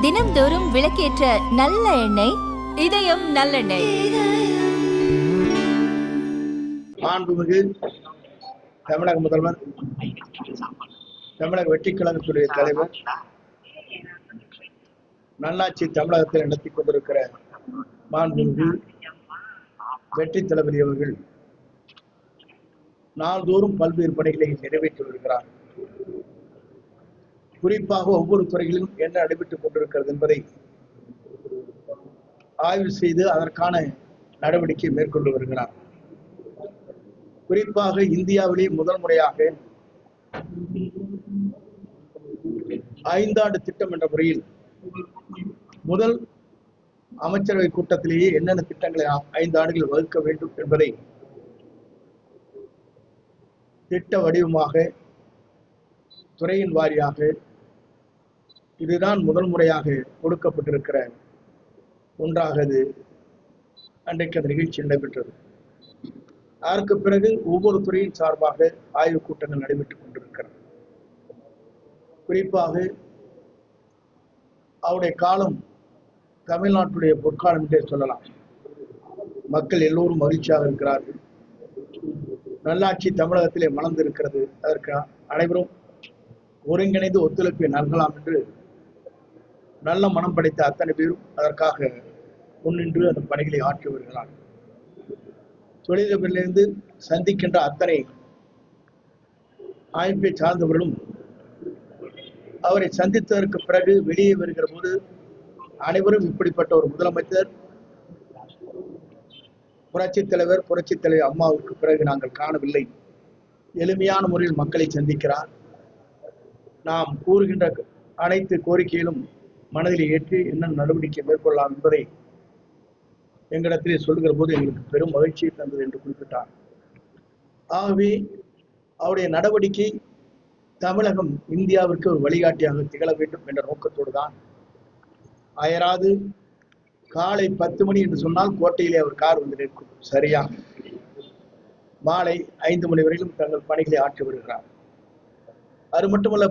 தினம்தோறும் விளக்கேற்ற நல்ல எண்ணெய் இதயம் நல்லெண்ணெய். மாண்புமிகு தமிழக முதல்வர், தமிழக வெற்றிக் கழகத்துடைய தலைவர், நல்லாட்சி தமிழகத்தில் நடத்தி கொண்டிருக்கிற மாண்புமிகு வெற்றி தளபதி அவர்கள் நாள்தோறும் பல்வேறு பணிகளை நிறைவேற்றி வருகிறார். குறிப்பாக ஒவ்வொரு துறைகளிலும் என்ன நடைபெற்றுக் கொண்டிருக்கிறது என்பதை ஆய்வு செய்து அதற்கான நடவடிக்கை மேற்கொண்டு வருகிறார். குறிப்பாக இந்தியாவிலே முதல் முறையாக 5 ஆண்டு திட்டம் என்ற முறையில் முதல் அமைச்சரவை கூட்டத்திலேயே என்னென்ன திட்டங்களை 5 ஆண்டுகள் வகுக்க வேண்டும் என்பதை திட்ட வடிவமாக துறையின் வாரியாக இதுதான் முதல் முறையாக கொடுக்கப்பட்டிருக்கிற ஒன்றாக அன்றைக்கு அந்த நிகழ்ச்சி நடைபெற்றது. அதற்கு பிறகு ஒவ்வொரு துறையின் சார்பாக ஆய்வுக் கூட்டங்கள் நடைபெற்றுக் கொண்டிருக்கிறது. குறிப்பாக அவருடைய காலம் தமிழ்நாட்டுடைய பொற்காலம் என்றே சொல்லலாம். மக்கள் எல்லோரும் மகிழ்ச்சியாக இருக்கிறார்கள். நல்லாட்சி தமிழகத்திலே மலர்ந்திருக்கிறது. அதற்கு அனைவரும் ஒருங்கிணைந்து ஒத்துழைப்பை நல்கலாம் என்று நல்ல மனம் படைத்த அத்தனை பேரும் அதற்காக முன்னின்று அந்த பணிகளை ஆற்றி வருகிறார். தொழிலதிபரிலிருந்து சந்திக்கின்ற அத்தனை அமைப்பை சார்ந்தவர்களும் அவரை சந்தித்ததற்கு பிறகு வெளியே வருகிற போது அனைவரும் இப்படிப்பட்ட ஒரு முதலமைச்சர், புரட்சித் தலைவர் அம்மாவுக்கு பிறகு நாங்கள் காணவில்லை. எளிமையான முறையில் மக்களை சந்திக்கிறார். நாம் கூறுகின்ற அனைத்து கோரிக்கைகளும் மனதில் ஏற்றி என்ன நடவடிக்கை மேற்கொள்ளலாம் என்பதை எங்களிடத்திலே சொல்லுகிற போது எங்களுக்கு பெரும் மகிழ்ச்சியை தந்தது என்று குறிப்பிட்டார். ஆகவே அவருடைய நடவடிக்கை தமிழகம் இந்தியாவிற்கு ஒரு வழிகாட்டியாக திகழ வேண்டும் என்ற நோக்கத்தோடு தான் அயராது காலை 10 மணி என்று சொன்னால் கோட்டையிலே அவர் கார் வந்து நிற்கும். சரியாக மாலை 5 மணி வரையிலும் தங்கள் பணிகளை ஆற்றி வருகிறார். அது மட்டுமல்ல,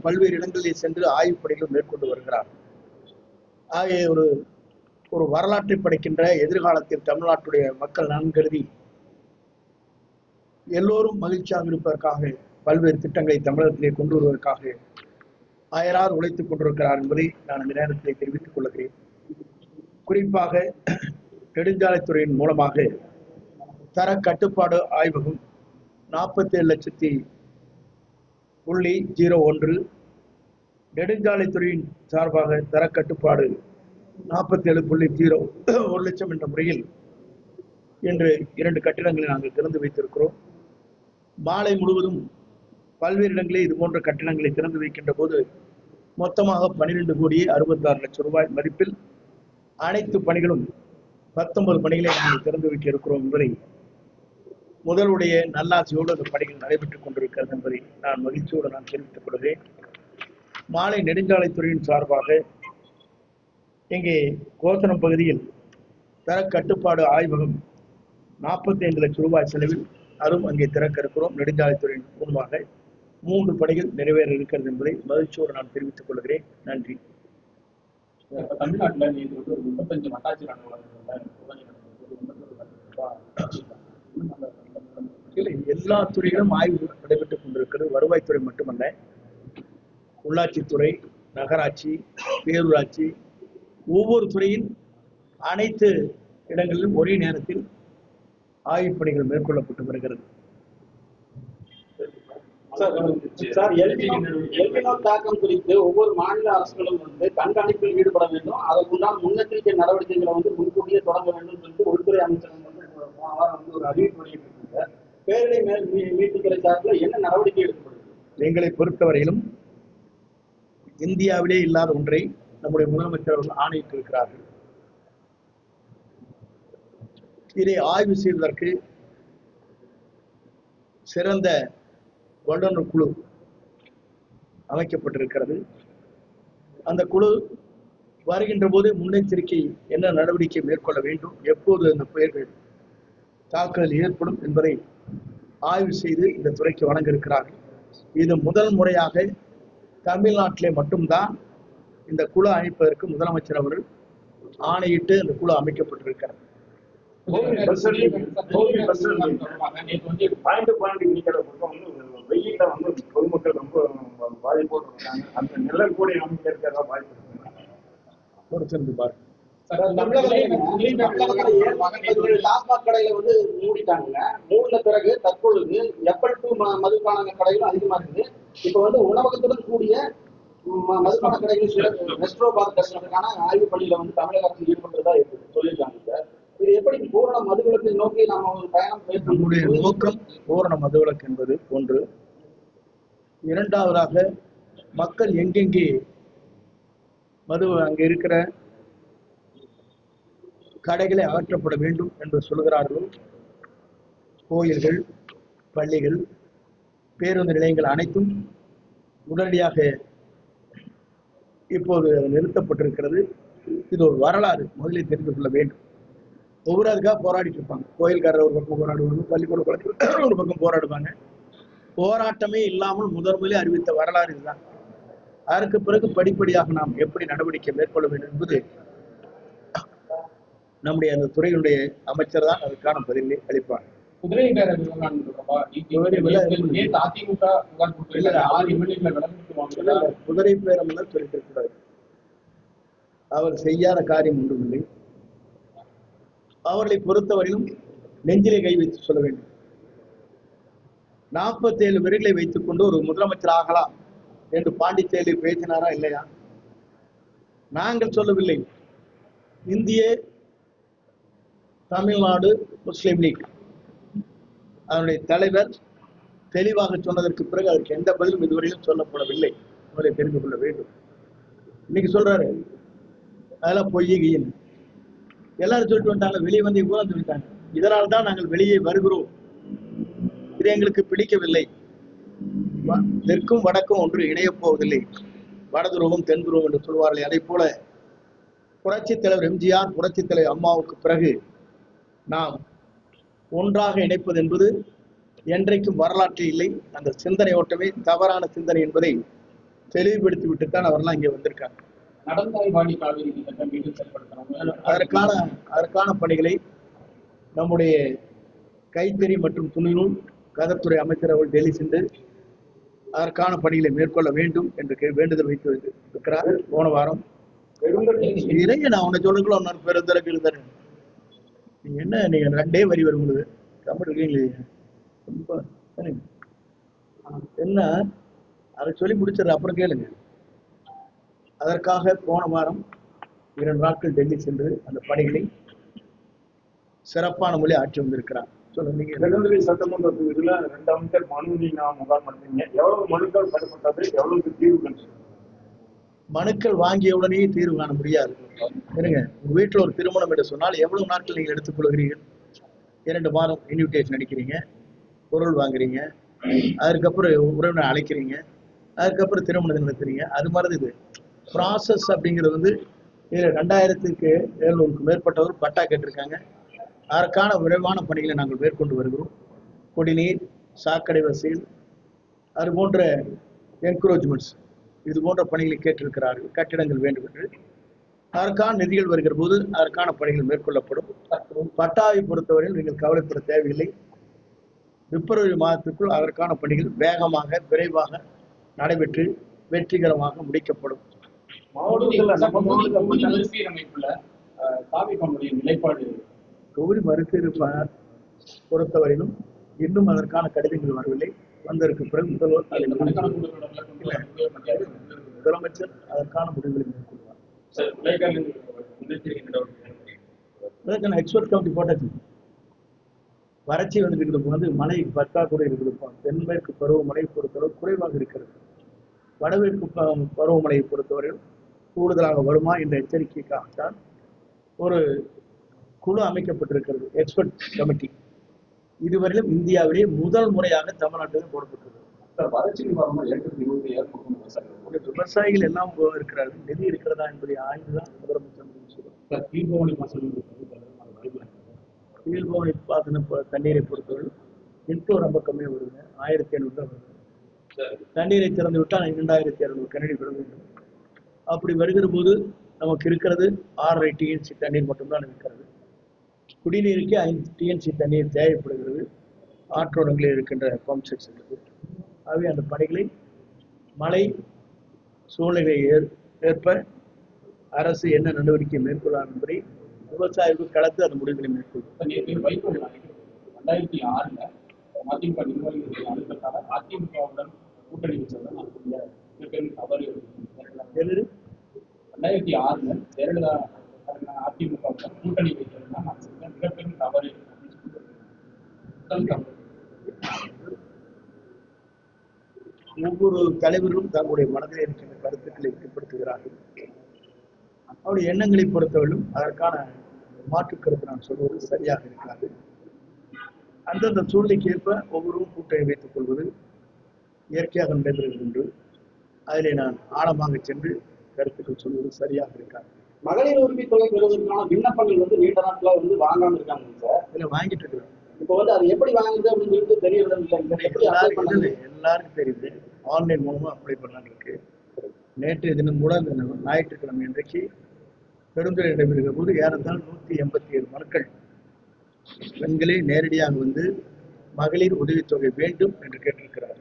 பல்வேறு இடங்களில் சென்று ஆய்வுப் பணிகளும் மேற்கொண்டு வருகிறார். ஆகிய ஒரு வரலாற்றை படைக்கின்ற எதிர்காலத்தில் தமிழ்நாட்டுடைய மக்கள் நலன் கருதி எல்லோரும் மகிழ்ச்சியாக இருப்பதற்காக பல்வேறு திட்டங்களை தமிழகத்திலே கொண்டு வருவதற்காக அயராது உழைத்துக் கொண்டிருக்கிறார் என்பதை நான் இந்த நேரத்திலே தெரிவித்துக் கொள்கிறேன். குறிப்பாக நெடுஞ்சாலைத்துறையின் மூலமாக தர கட்டுப்பாடு ஆய்வகம் 47,01 நெடுஞ்சாலைத்துறையின் சார்பாக தர கட்டுப்பாடு 47,01 லட்சம் என்ற முறையில் இன்று 2 கட்டிடங்களை நாங்கள் திறந்து வைத்திருக்கிறோம். மாலை முழுவதும் பல்வேறு இடங்களில் இதுபோன்ற கட்டிடங்களை திறந்து வைக்கின்ற போது மொத்தமாக 12,66 லட்சம் ரூபாய் மதிப்பில் அனைத்து பணிகளும் 19 பணிகளை நாங்கள் திறந்து வைக்க இருக்கிறோம் என்பதை முதலுடைய நல்லாட்சியோடு அந்த பணிகள் நடைபெற்றுக் கொண்டிருக்கிறது என்பதை நான் மகிழ்ச்சியோடு நான் தெரிவித்துக் கொள்கிறேன். மாலை நெடுஞ்சாலைத்துறையின் சார்பாக இங்கே கோத்தனம் பகுதியில் தர கட்டுப்பாடு ஆய்வகம் 45 லட்சம் ரூபாய் செலவில் அதுவும் அங்கே திறக்க இருக்கிறோம். நெடுஞ்சாலைத்துறையின் மூலமாக 3 பணிகள் நிறைவேற இருக்கிறது என்பதை மகிழ்ச்சியோடு நான் தெரிவித்துக் கொள்கிறேன். நன்றி. தமிழ்நாட்டில் எல்லா துறைகளும் ஆய்வு நடைபெற்றுக் கொண்டிருக்கிறது. வருவாய்த்துறை மட்டுமல்ல, உள்ளாட்சித்துறை, நகராட்சி, பேரூராட்சி, ஒவ்வொரு துறையின் அனைத்து இடங்களிலும் ஒரே நேரத்தில் ஆய்வுப் பணிகள் மேற்கொள்ளப்பட்டு வருகிறது. தாக்கம் குறித்து ஒவ்வொரு மாநில அரசுகளும் கண்காணிப்பில் ஈடுபட வேண்டும். அதற்குண்டான முன்னெச்சரிக்கை நடவடிக்கைகளை முன்கூட்டியே தொடங்க வேண்டும் என்று உள்துறை அமைச்சகம் ஒரு அறிவிப்பு வெளியிட்டிருக்கின்ற பேரிடை மீட்புத்துறை சார்பில் என்ன நடவடிக்கை எடுக்கப்படுது? எங்களை பொறுத்தவரையிலும் இந்தியாவிலே இல்லாத ஒன்றை நம்முடைய முதலமைச்சர் அவர்கள் ஆணையிட்டிருக்கிறார்கள். இதை ஆய்வு செய்வதற்கு சிறந்த வல்லுநர் குழு அமைக்கப்பட்டிருக்கிறது. அந்த குழு வருகின்ற போது முன்னெச்சரிக்கை என்ன நடவடிக்கை மேற்கொள்ள வேண்டும், எப்போது அந்த புயல்கள் தாக்குதல் ஏற்படும் என்பதை ஆய்வு செய்து இந்த துறைக்கு வழங்க இருக்கிறார்கள். இது முதல் முறையாக தமிழ்நாட்டிலே மட்டும்தான் இந்த குழு அமைப்பதற்கு முதலமைச்சர் அவர்கள் ஆணையிட்டு அந்த குழு அமைக்கப்பட்டிருக்கிறது. வெயில வந்து பொதுமக்கள் ரொம்ப பாதிப்போடு இருக்காங்க. அந்த நிழல் கூட அமைக்கிறதா பொறுத்திருந்து பாருங்க. டாஸ்மாக் கடையில வந்து மூடிட்டாங்க. மூடின பிறகு தற்பொழுது எப்பல் டு மதுபான கடைகளும் அதிகமா இருக்குது. இப்ப வந்து உணவகத்துடன் கூடிய மதுபான கடைகள் ரெஸ்ட்ரோ பார் கட்டுறதுக்கான ஆய்வு பணியில வந்து தமிழக அரசு ஈடுபட்டதா சொல்லியிருக்காங்க சார். இது எப்படி பூரண மதுவிலக்கை நோக்கி நாம ஒரு பயணம் நம்முடைய நோக்கம் பூரண மதுவிலக்கு என்பது ஒன்று. இரண்டாவதாக மக்கள் எங்கெங்கே மது அங்கே இருக்கிற கடைகளை அகற்றப்பட வேண்டும் என்று சொல்கிறார்களோ, கோயில்கள், பள்ளிகள், பேருந்து நிலையங்கள் அனைத்தும் உடனடியாக இப்போது நிறுத்தப்பட்டிருக்கிறது. இது ஒரு வரலாறு, முதலில் தெரிந்து கொள்ள வேண்டும். ஒவ்வொரு அதுக்காக போராடிட்டு இருப்பாங்க. கோயில்காரர் ஒரு பக்கம் போராடுவாங்க, பள்ளிக்கூட குழந்தைகள் ஒரு பக்கம் போராடுவாங்க. போராட்டமே இல்லாமல் முதலில் அறிவித்த வரலாறு இதுதான். அதற்கு பிறகு படிப்படியாக நாம் எப்படி நடவடிக்கை மேற்கொள்ள வேண்டும் என்பது நம்முடைய அந்த துறையினுடைய அமைச்சர் தான் அதுக்கான பதிலை அளிப்பார். குதிரை பேரம் எல்லாம் சொல்லிட்டு கூடாது. அவர் செய்யாத காரியம் ஒன்றுமில்லை. அவர்களை பொறுத்தவரையிலும் நெஞ்சிலே கை வைத்து சொல்ல வேண்டும். 47 பேர்களை வைத்துக் கொண்டு ஒரு முதலமைச்சர் ஆகலாம் என்று பாண்டிச்சேரியில் பேசினாரா இல்லையா? நாங்கள் சொல்லவில்லை. இந்திய தமிழ்நாடு முஸ்லிம் லீக் அதனுடைய தலைவர் தெளிவாக சொன்னதற்கு பிறகு அதற்கு எந்த பதிலும் இதுவரையிலும் சொல்லப்படவில்லை. அவரை தெரிந்து கொள்ள வேண்டும். இன்னைக்கு சொல்றாரு அதெல்லாம் பொய்யின் எல்லாரும் சொல்லிட்டு வந்துட்டாங்க. வெளியே வந்து கூட சொல்லிட்டாங்க. இதனால் தான் நாங்கள் வெளியே வருகிறோம். இது எங்களுக்கு பிடிக்கவில்லை. தெற்கும் வடக்கும் ஒன்று இணையப் போவதில்லை. வடதுருவம் தென்துருவம் என்று சொல்வார்கள். அதே போல புரட்சித் தலைவர் எம்ஜிஆர், புரட்சித் தலைவர் அம்மாவுக்கு பிறகு நாம் ஒன்றாக இணைப்பது என்பது என்றைக்கும் வரலாற்றில் இல்லை. அந்த சிந்தனை ஓட்டமே தவறான சிந்தனை என்பதை தெளிவுபடுத்தி விட்டுத்தான் அவரெல்லாம் இங்கே வந்திருக்காங்க. அதற்கான பணிகளை நம்முடைய கைத்தறி மற்றும் துணிநூல் கதத்துறை அமைச்சர் அவர்கள் டெல்லி சென்று அதற்கான பணிகளை மேற்கொள்ள வேண்டும் என்று வேண்டுதல் வைத்து இருக்கிறார். போன வாரம் இறைய நான் உன்னை சொல்லுக்குள்ள ஒன்னு பெருந்தரக்கு இருந்தாரு. நீங்க என்ன நீங்க 2 வரி வரும் உங்களுக்கு கம்பெனி இருக்கீங்களே ரொம்ப என்ன அதை சொல்லி முடிச்சிடற அப்புறம் கேளுங்க. அதற்காக போன வாரம் 2 நாட்கள் டெல்லி சென்று அந்த பணிகளை சிறப்பான மொழி ஆற்றி வந்திருக்கிறார். சொல்லுங்க. சட்டமன்ற இதுல 2 அமைச்சர் மனு முகாம் நடத்தீங்க. எவ்வளவு மனுக்கள் பெறப்பட்டது, எவ்வளவு தீர்வுகள்? மனுக்கள் வாங்கிய உடனே தீர்வு காண முடியாது. இருங்க, உங்க வீட்டுல ஒரு திருமணம் என்று சொன்னால் எவ்வளவு நாட்கள் நீங்கள் எடுத்துக் கொள்கிறீர்கள்? 2 மாதம் இன்விடேஷன் அடிக்கிறீங்க, பொருள் வாங்குறீங்க, அதுக்கப்புறம் உறவினர் அழைக்கிறீங்க, அதுக்கப்புறம் திருமணத்தை நடத்துறீங்க. அது மாதிரி இது ப்ராசஸ் அப்படிங்கிறது வந்து 2700க்கு மேற்பட்டவர் பட்டா கேட்டிருக்காங்க. அதற்கான விரைவான பணிகளை நாங்கள் மேற்கொண்டு வருகிறோம். குடிநீர், சாக்கடை வசதி, அது போன்ற என்கரேஜ்மெண்ட்ஸ், இது போன்ற பணிகளை கேட்டிருக்கிறார்கள். கட்டிடங்கள் வேண்டும் என்று அதற்கான நிதிகள் வருகிற போது அதற்கான பணிகள் மேற்கொள்ளப்படும். பட்டாவை பொறுத்தவரையில் நீங்கள் கவலைப்பட தேவையில்லை. பிப்ரவரி மாதத்திற்குள் அதற்கான பணிகள் வேகமாக விரைவாக நடைபெற்று வெற்றிகரமாக முடிக்கப்படும். தொகுதி மறுதீர்ப்பாளர் பொறுத்தவரையிலும் இன்னும் அதற்கான கடிதங்கள் வரவில்லை. வந்ததற்கு பிறகு முதலமைச்சர் அதற்கான முடிவுகளை மேற்கொள்வார். எக்ஸ்பர்ட் கமிட்டி போட்டாச்சு. வறட்சி வந்து மழை பற்றாக்குறை இருக்கிறது. தென்மேற்கு பருவமழையை பொறுத்தவரை குறைவாக இருக்கிறது. வடமேற்கு பருவமழையை பொறுத்தவரையில் கூடுதலாக வருமா என்ற எச்சரிக்கைக்காகத்தான் ஒரு குழு அமைக்கப்பட்டிருக்கிறது, எக்ஸ்பர்ட் கமிட்டி. இதுவரையிலும் இந்தியாவிலேயே முதல் முறையாக தமிழ்நாட்டில் போடப்பட்டிருக்கிறது. விவசாயிகள் எல்லாம் இருக்கிறார்கள். நிதி இருக்கிறதா என்பதை ஆய்வுதான் முதலமைச்சர் கீழ்பவனி பாசன தண்ணீரை பொறுத்தவரை இன்ஃப்ளோ ரொம்ப கம்மியாக வருது, 1500 தான் வருது. தண்ணீரை திறந்து விட்டால் 2600 கனடி விட வேண்டும். அப்படி வருகிற போது நமக்கு இருக்கிறது 6.5 டிஎன்சி தண்ணீர் மட்டும்தான் இருக்கிறது. குடிநீருக்கு 5 டிஎன்சி தண்ணீர் தேவைப்படுகிறது. ஆற்றோரங்களில் இருக்கின்ற பம்ப் செட்ஸ் இருக்குது. ஆகவே அந்த பணிகளை மழை சூழ்நிலை ஏற்ப அரசு என்ன நடவடிக்கை மேற்கொள்ளார் என்பதை விவசாயிகள் கலந்து அந்த முடிவுகளை மேற்கொள்ளும். 2006 மதிமுக நிர்வாகிகளுடைய அழுத்தத்தால் அதிமுகவுடன் கூட்டணி வச்சதை நான் மிகப்பெரும் தவறு. 2006 ஜெயலலிதா அதிமுகவுடன் கூட்டணி வைத்ததுன்னா நான் செஞ்ச மிகப்பெரும் தவறு. ஒவ்வொரு தலைவர்களும் தங்களுடைய மனதில் இருக்கின்ற கருத்துக்களை வெளிப்படுத்துகிறார்கள். அவருடைய எண்ணங்களை பொறுத்தவரையும் அதற்கான மாற்று கருத்து நான் சொல்வது சரியாக இருக்காது. அந்தந்த சூழ்நிலைக்கு ஏற்ப ஒவ்வொருவரும் கூட்டணி வைத்துக் கொள்வது இயற்கையாக நடைபெறுகிறது என்று அதிலே நான் ஆழமாக சென்று கருத்துக்கள் சொல்வது சரியாக இருக்காது. மகளிர் உரிமை தொகை பெறுவதற்கான விண்ணப்பங்கள் வந்து நீண்ட நாட்களா வந்து வாங்காம இருக்காங்க சார். இதுல வாங்கிட்டு இருக்கிறோம். இப்போ வந்து அது எப்படி வாங்குது அப்படின்னு சொல்லிட்டு தெரியறது எல்லாருக்கும் தெரியுது. ஆன்லைன் மூலமா அப்ளை பண்ணலான்னு இருக்கு. நேற்றைய தினம் கூட இந்த ஞாயிற்றுக்கிழமை இன்றைக்கு பெருந்துறை நடைபெறுகிற போது ஏறத்தாழ 187 மனுக்கள் பெண்களே நேரடியாக வந்து மகளிர் உதவித்தொகை வேண்டும் என்று கேட்டிருக்கிறார்.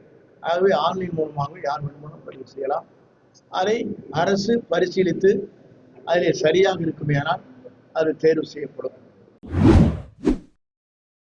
ஆகவே ஆன்லைன் மூலமாக யார் வேண்டுமானும் பதிவு செய்யலாம். அதை அரசு பரிசீலித்து அதிலே சரியாக இருக்குமேயானால் அது தேர்வு செய்யப்படும்.